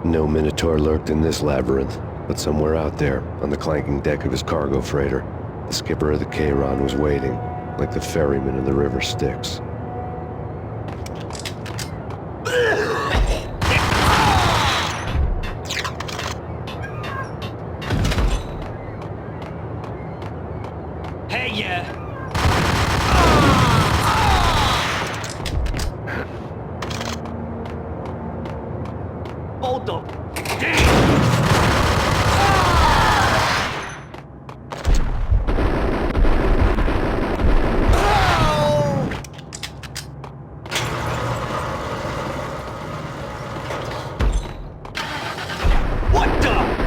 No Minotaur lurked in this labyrinth, but somewhere out there, on the clanking deck of his cargo freighter, the skipper of the Cheiron was waiting, like the ferryman in the river Styx. Hey, yeah! Hold up! What the?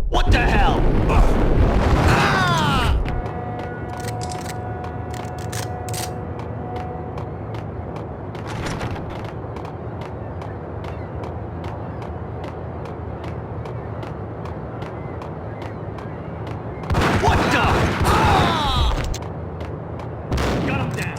What the hell? What the? Got him down.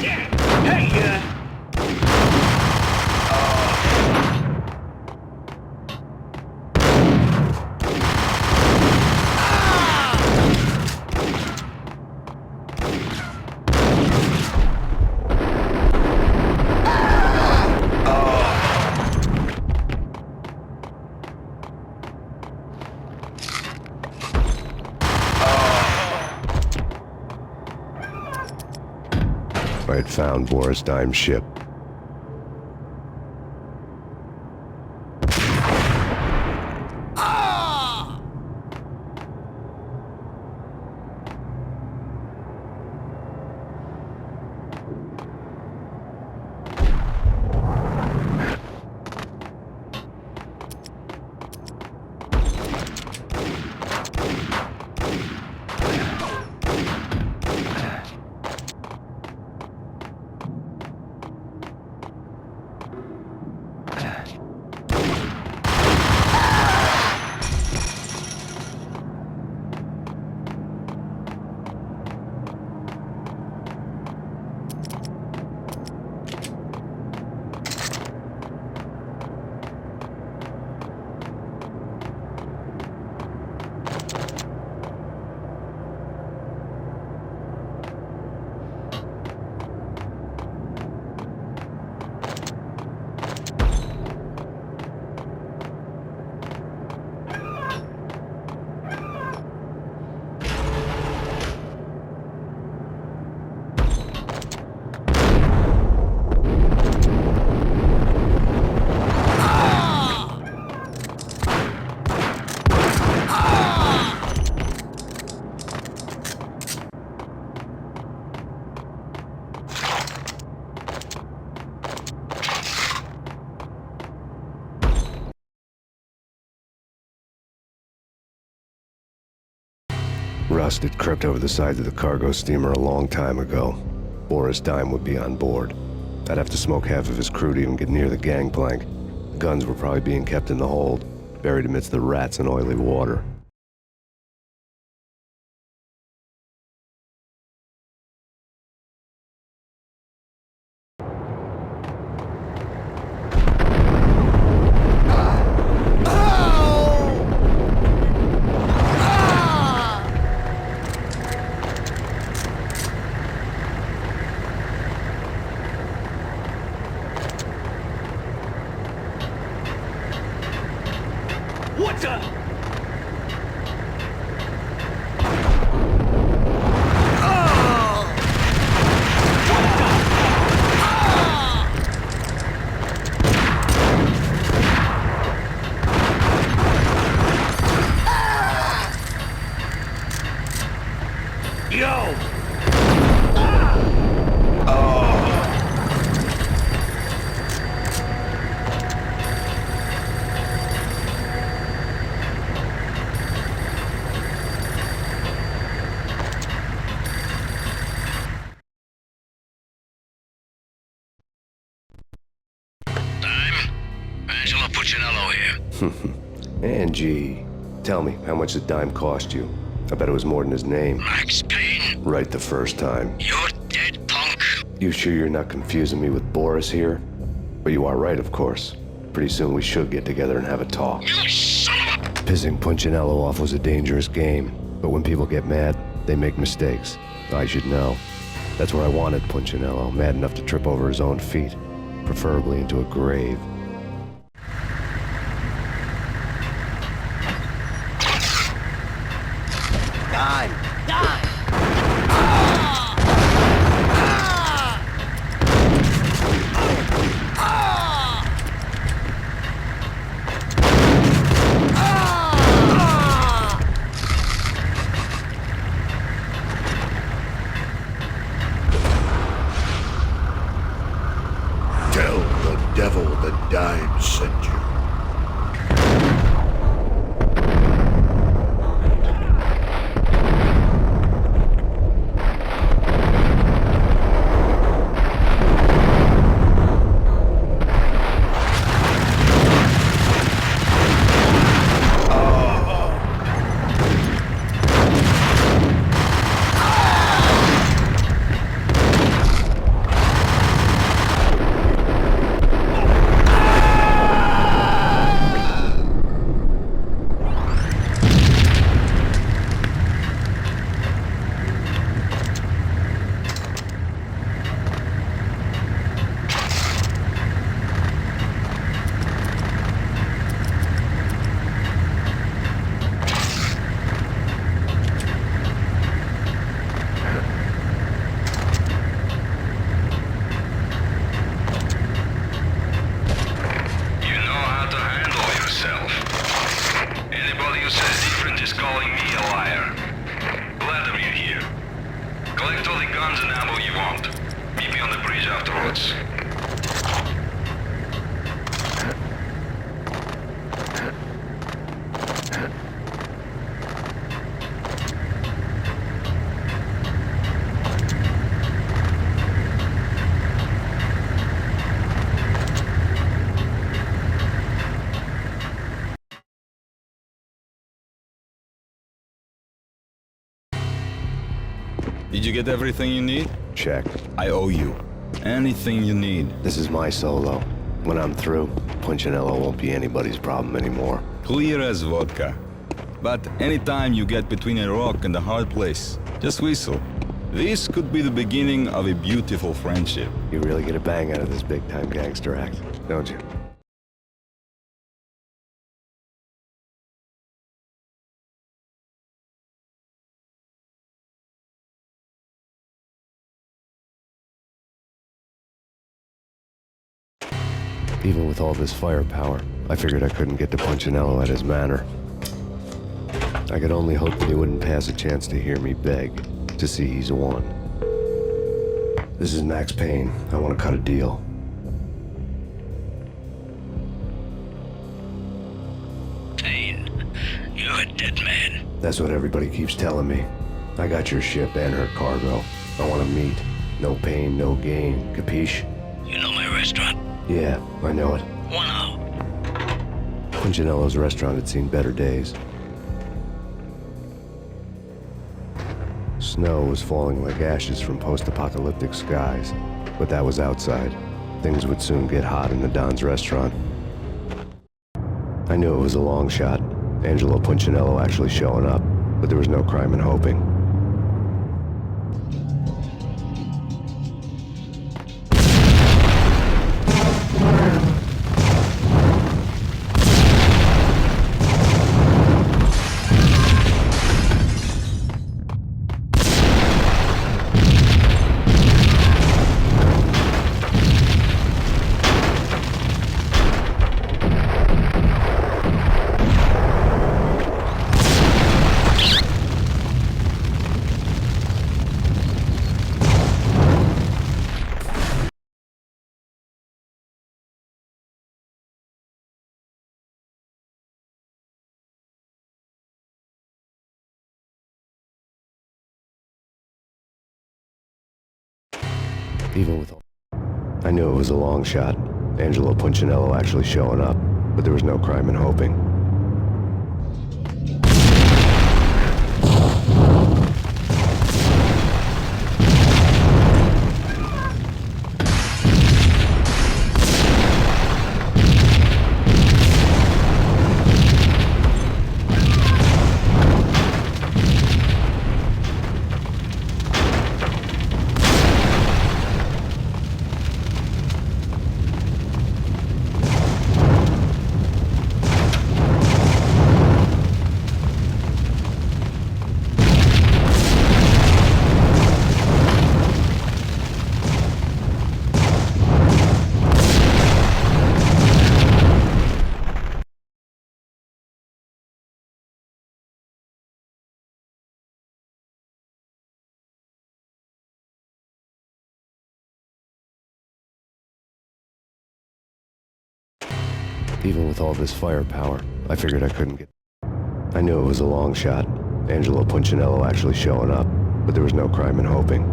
Hey, I had found Boris Dime's ship. Rust had crept over the sides of the cargo steamer a long time ago. Boris Dime would be on board. I'd have to smoke half of his crew to even get near the gangplank. The guns were probably being kept in the hold, buried amidst the rats and oily water. what the? Yo! Angie, tell me, how much did Dime cost you? I bet it was more than his name. Max Payne, Right the first time. you're dead, punk. You sure you're not confusing me with Boris here? But you are right, of course. Pretty soon we should get together and have a talk. You son of a... Pissing Punchinello off was a dangerous game, but when people get mad, they make mistakes. I should know. That's where I wanted Punchinello, mad enough to trip over his own feet, preferably into a grave. Dime! Dime! Tell the devil that Dime sent you. dirt roads. Did you get everything you need? Check. I owe you. Anything you need. This is my solo. When I'm through, Punchinello won't be anybody's problem anymore. Clear as vodka. But anytime you get between a rock and a hard place, just whistle. This could be the beginning of a beautiful friendship. You really get a bang out of this big-time gangster act, don't you? Even with all this firepower, I figured I couldn't get to Punchinello at his manor. I could only hope that he wouldn't pass a chance to hear me beg to see he's won. This is Max Payne. I want to cut a deal. Payne, you're a dead man. That's what everybody keeps telling me. I got your ship and her cargo. I want to meet. No pain, no gain. Capiche? You know my restaurant? Yeah, I know it. 1 hour. Punchinello's restaurant had seen better days. Snow was falling like ashes from post-apocalyptic skies, but that was outside. Things would soon get hot in the Don's restaurant. I knew it was a long shot, Angelo Punchinello actually showing up, but there was no crime in hoping. Even with all... I knew it was a long shot, Angelo Punchinello actually showing up, but there was no crime in hoping. Even with all this firepower, I figured I couldn't get... I knew it was a long shot, Angelo Punchinello actually showing up, but there was no crime in hoping.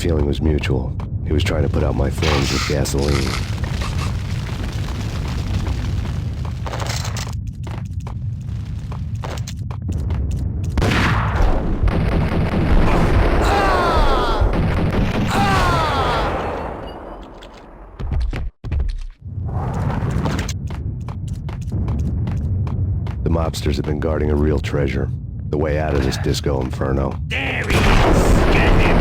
feeling was mutual. He was trying to put out my flames with gasoline. The mobsters have been guarding a real treasure. The way out of this disco inferno. There he is! Get him!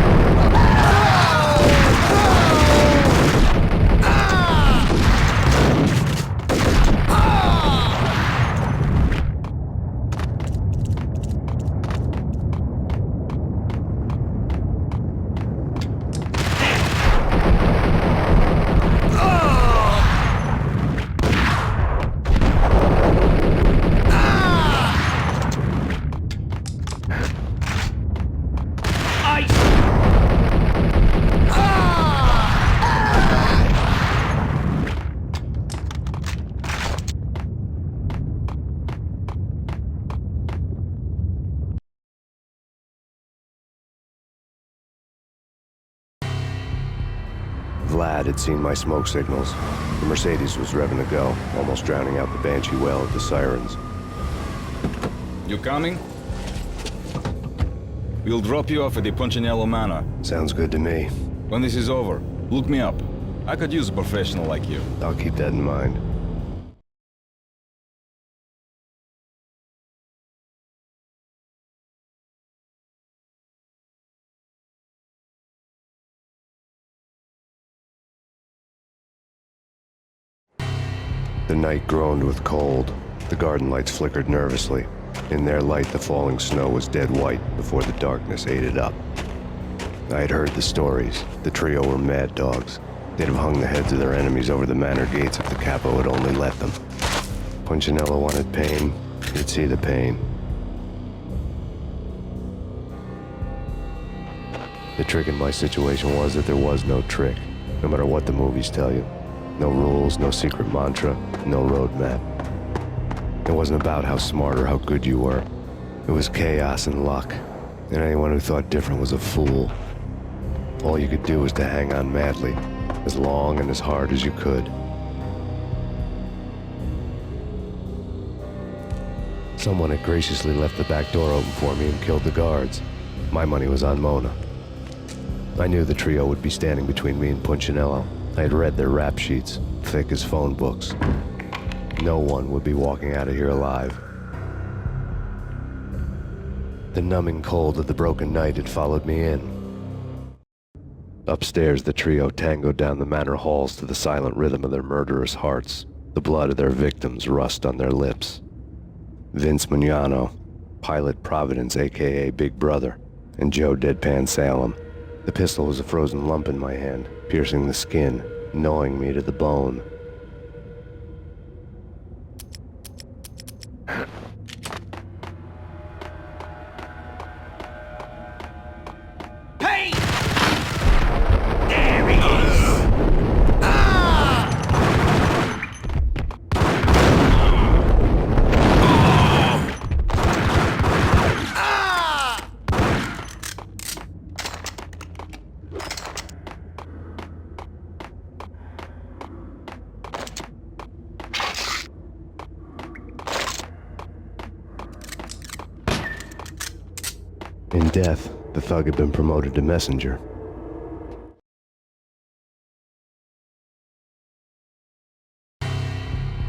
Vlad had seen my smoke signals. The Mercedes was revving to go, almost drowning out the Banshee wail of the sirens. You coming? We'll drop you off at the Punchinello Manor. Sounds good to me. When this is over, look me up. I could use a professional like you. I'll keep that in mind. The night groaned with cold. The garden lights flickered nervously. In their light, the falling snow was dead white before the darkness ate it up. I had heard the stories. The trio were mad dogs. They'd have hung the heads of their enemies over the manor gates if the capo had only let them. Punchinello wanted Payne. He'd see the pain. The trick in my situation was that there was no trick, no matter what the movies tell you. No rules, no secret mantra, no roadmap. It wasn't about how smart or how good you were. It was chaos and luck, and anyone who thought different was a fool. All you could do was to hang on madly, as long and as hard as you could. Someone had graciously left the back door open for me and killed the guards. My money was on Mona. I knew the trio would be standing between me and Punchinello. I had read their rap sheets, thick as phone books. No one would be walking out of here alive. The numbing cold of the broken night had followed me in. Upstairs, the trio tangoed down the manor halls to the silent rhythm of their murderous hearts, the blood of their victims rust on their lips. Vince Mugnano, Pilot Providence, a.k.a. Big Brother, and Joe Deadpan Salem. The pistol was a frozen lump in my hand, piercing the skin, gnawing me to the bone. Payne! There he is! In death, the thug had been promoted to messenger.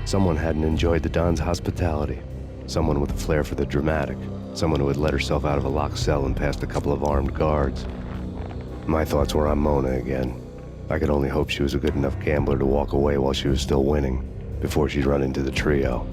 Someone hadn't enjoyed the Don's hospitality. Someone with a flair for the dramatic. Someone who had let herself out of a locked cell and past a couple of armed guards. My thoughts were on Mona again. I could only hope she was a good enough gambler to walk away while she was still winning, before she'd run into the trio.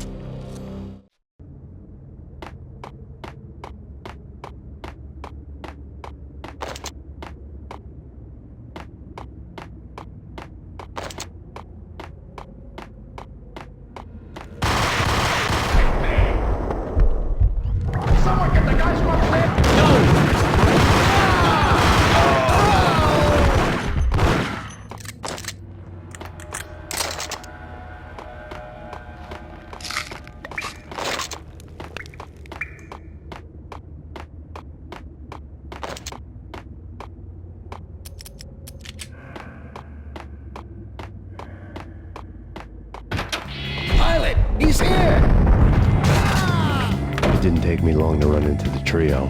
didn't take me long to run into the trio.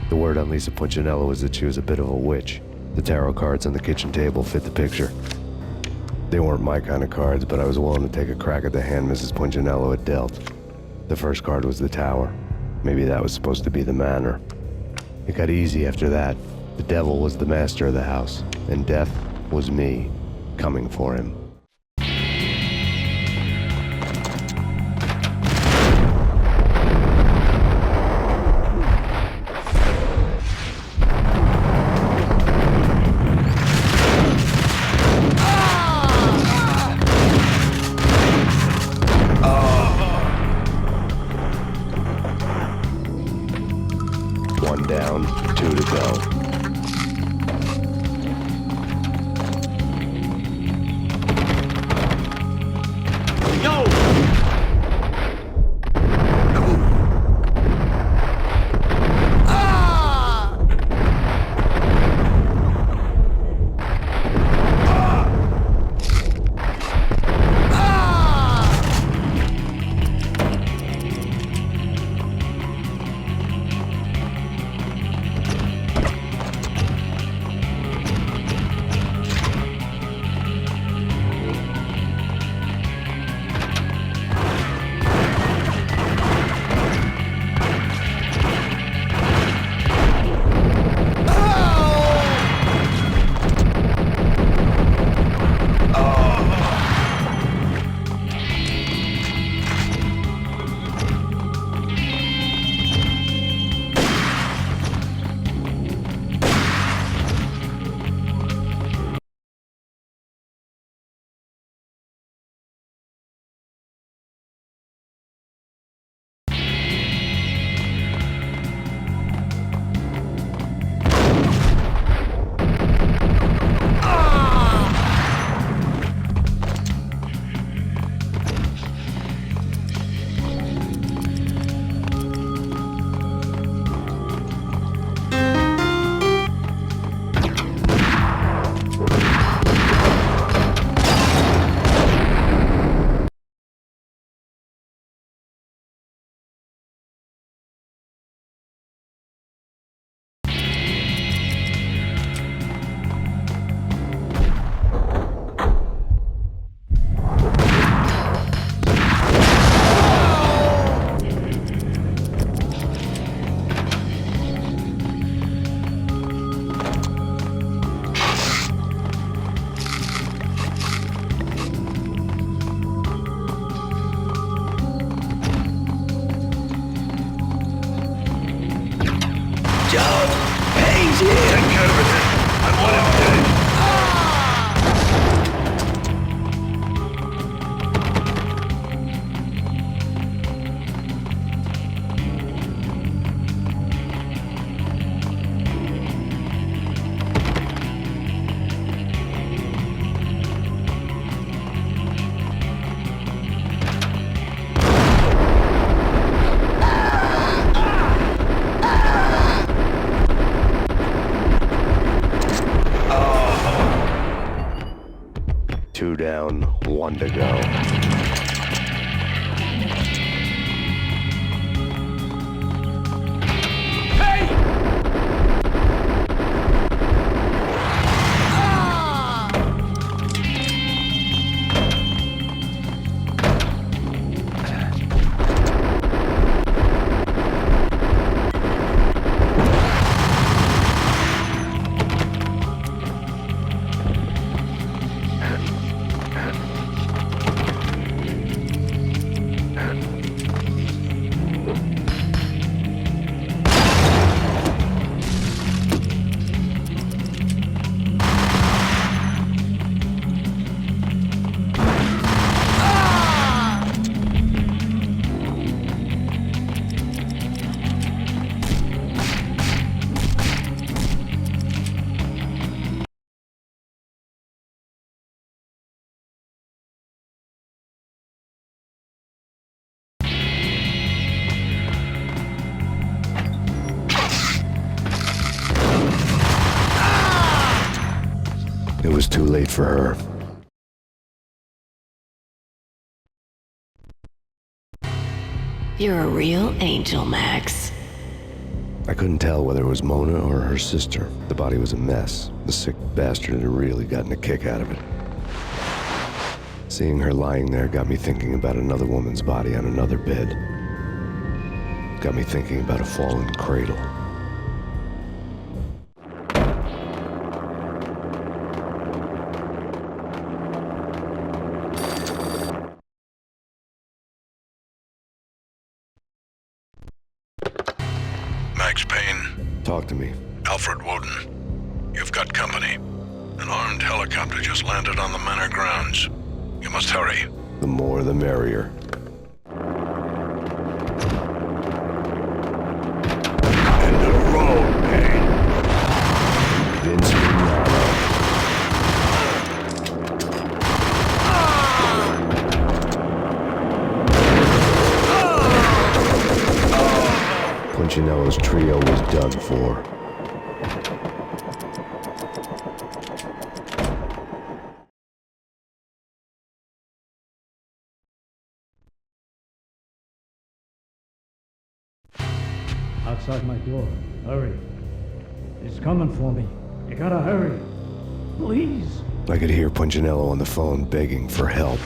The word on Lisa Punchinello was that she was a bit of a witch. The tarot cards on the kitchen table fit the picture. They weren't my kind of cards, but I was willing to take a crack at the hand Mrs. Punchinello had dealt. The first card was the tower. Maybe that was supposed to be the manor. It got easy after that. The devil was the master of the house, and death was me, coming for him. One down, 2 to go. Payne's here! Take care of it. I want him dead. Two down, 1 to go. was too late for her. You're a real angel, Max. I couldn't tell whether it was Mona or her sister. The body was a mess. The sick bastard had really gotten a kick out of it. Seeing her lying there got me thinking about another woman's body on another bed. Got me thinking about a fallen cradle. Max Payne, Talk to me. Alfred Woden. You've got company. An armed helicopter just landed on the manor grounds. You must hurry. The more the merrier. End of the road, Payne. Vince Mignano. Punchinello's trio was done for. Outside my door. Hurry. He's coming for me. You gotta hurry. Please. I could hear Punchinello on the phone begging for help.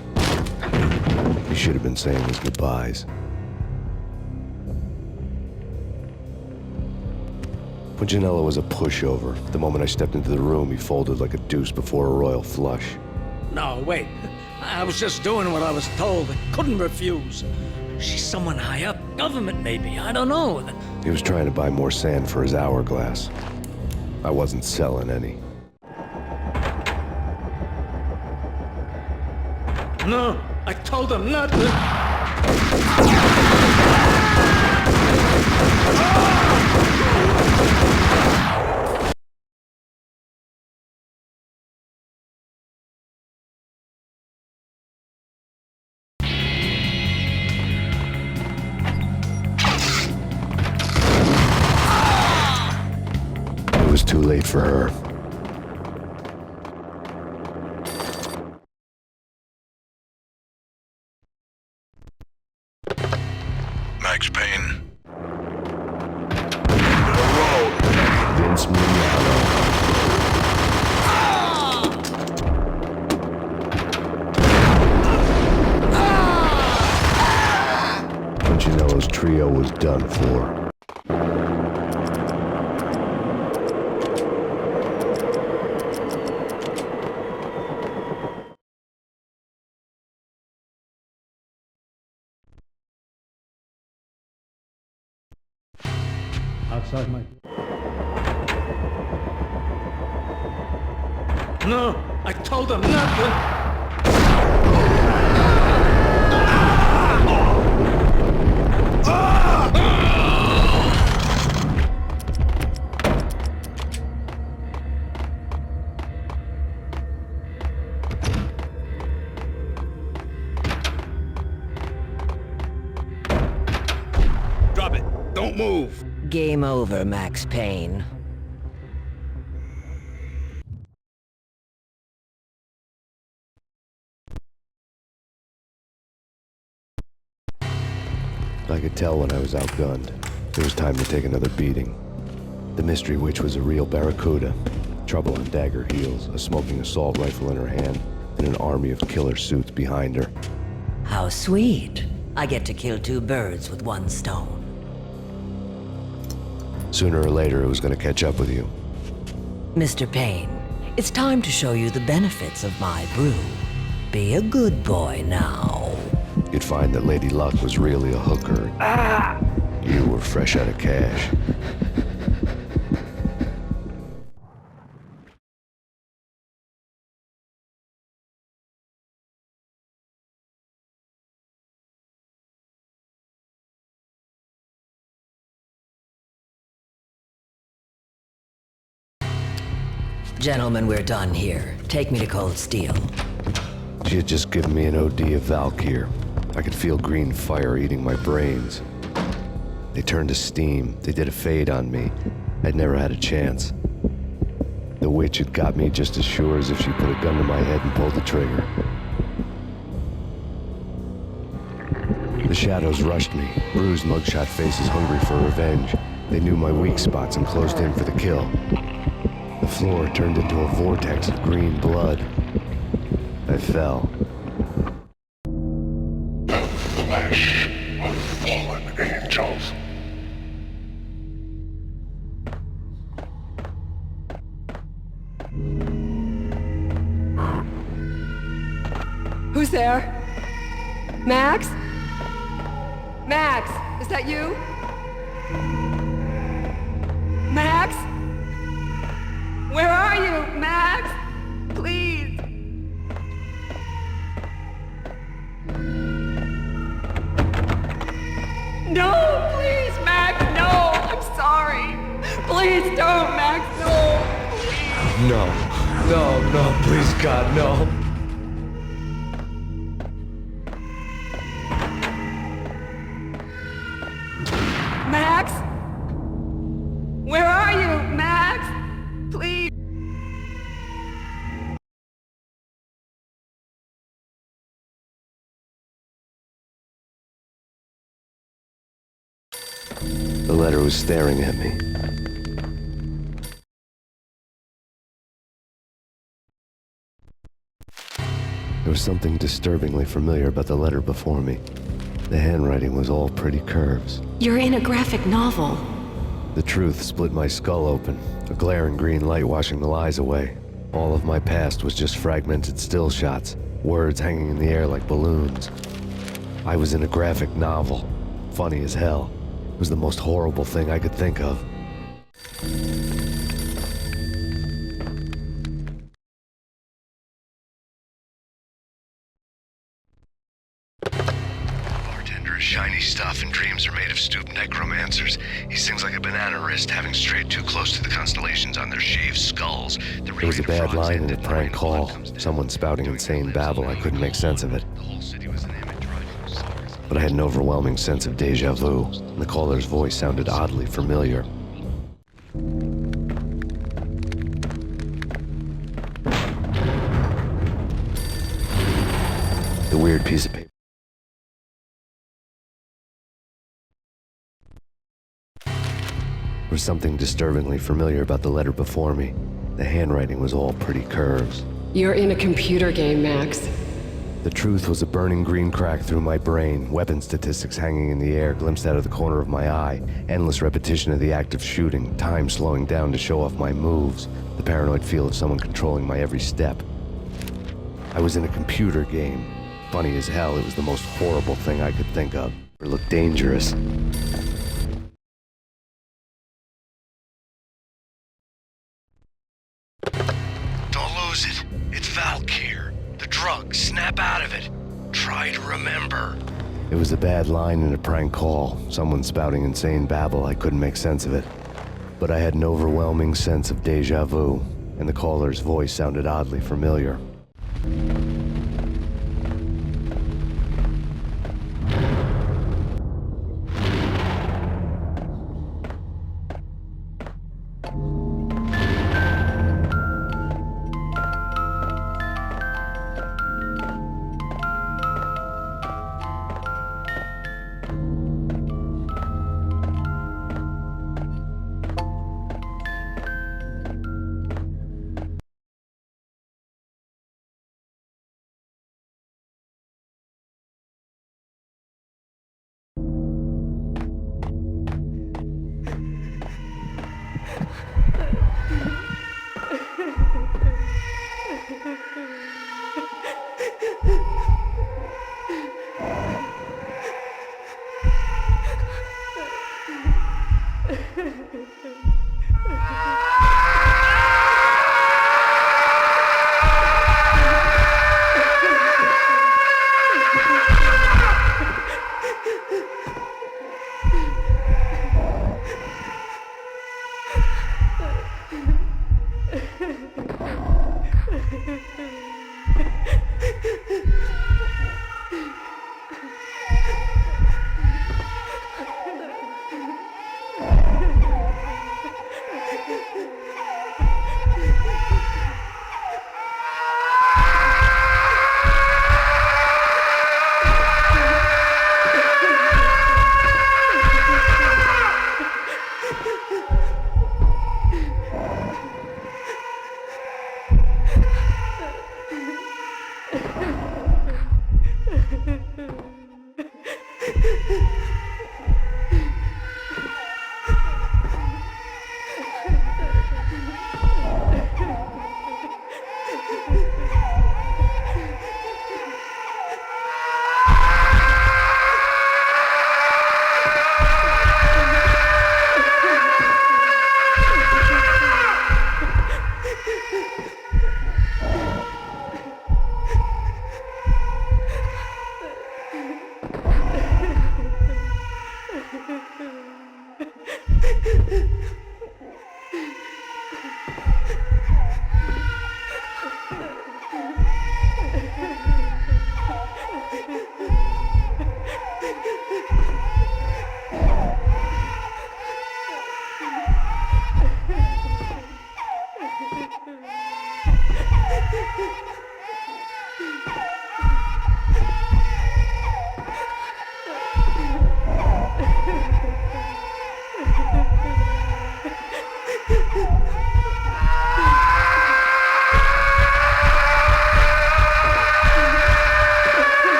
He should have been saying his goodbyes. Punchinello was a pushover. The moment I stepped into the room, he folded like a deuce before a royal flush. No, wait. I was just doing what I was told. I couldn't refuse. She's someone high up. Government, maybe. I don't know. He was trying to buy more sand for his hourglass. I wasn't selling any. No, I told him not to. It was too late for her. Max Payne, End of the road. Vince Mignano. Punchinello's trio was done for. Outside my... No, I told him not to. drop it. Don't move. Game over, Max Payne. I could tell when I was outgunned. It was time to take another beating. The mystery witch was a real barracuda. Trouble on dagger heels, a smoking assault rifle in her hand, and an army of killer suits behind her. How sweet. I get to kill two birds with one stone. Sooner or later, it was going to catch up with you. Mr. Payne, it's time to show you the benefits of my brew. Be a good boy now. You'd find that Lady Luck was really a hooker. You were fresh out of cash. Gentlemen, we're done here. Take me to Cold Steel. She had just given me an OD of Valkyr. I could feel green fire eating my brains. They turned to steam. They did a fade on me. I'd never had a chance. The The witch had got me just as sure as if she put a gun to my head and pulled the trigger. The shadows rushed me, bruised mugshot faces hungry for revenge. They knew my weak spots and closed in for the kill. The floor turned into a vortex of green blood. I fell. Flesh of fallen angels. Who's there? Max? Max, is that you? Max? Where are you, Max? Please. No, please, Max, no. I'm sorry. Please don't, Max, no. Please. No, please God, no. Max? Where are you, Max? Please. The letter was staring at me. There was something disturbingly familiar about the letter before me. The handwriting was all pretty curves. You're in a graphic novel. The truth split my skull open, a glaring green light washing the lies away. All of my past was just fragmented still shots, words hanging in the air like balloons. I was in a graphic novel. Funny as hell. It was the most horrible thing I could think of. Bartender is shiny stuff and dreams are made of stooped necromancers. He sings like a banana wrist, having strayed too close to the constellations on their shaved skulls. There was a bad line in a prank call. Someone spouting insane babble. I couldn't make sense of it. But I had an overwhelming sense of deja vu, and the caller's voice sounded oddly familiar. The weird piece of paper. There was something disturbingly familiar about the letter before me. The handwriting was all pretty curves. You're in a computer game, Max. The truth was a burning green crack through my brain, weapon statistics hanging in the air, glimpsed out of the corner of my eye, endless repetition of the act of shooting, time slowing down to show off my moves, the paranoid feel of someone controlling my every step. I was in a computer game. Funny as hell, it was the most horrible thing I could think of. It looked dangerous. Don't lose it. It's Valk here. The drug. Snap out of it. Try to remember. It was a bad line in a prank call. Someone spouting insane babble. I couldn't make sense of it. But I had an overwhelming sense of deja vu, and the caller's voice sounded oddly familiar.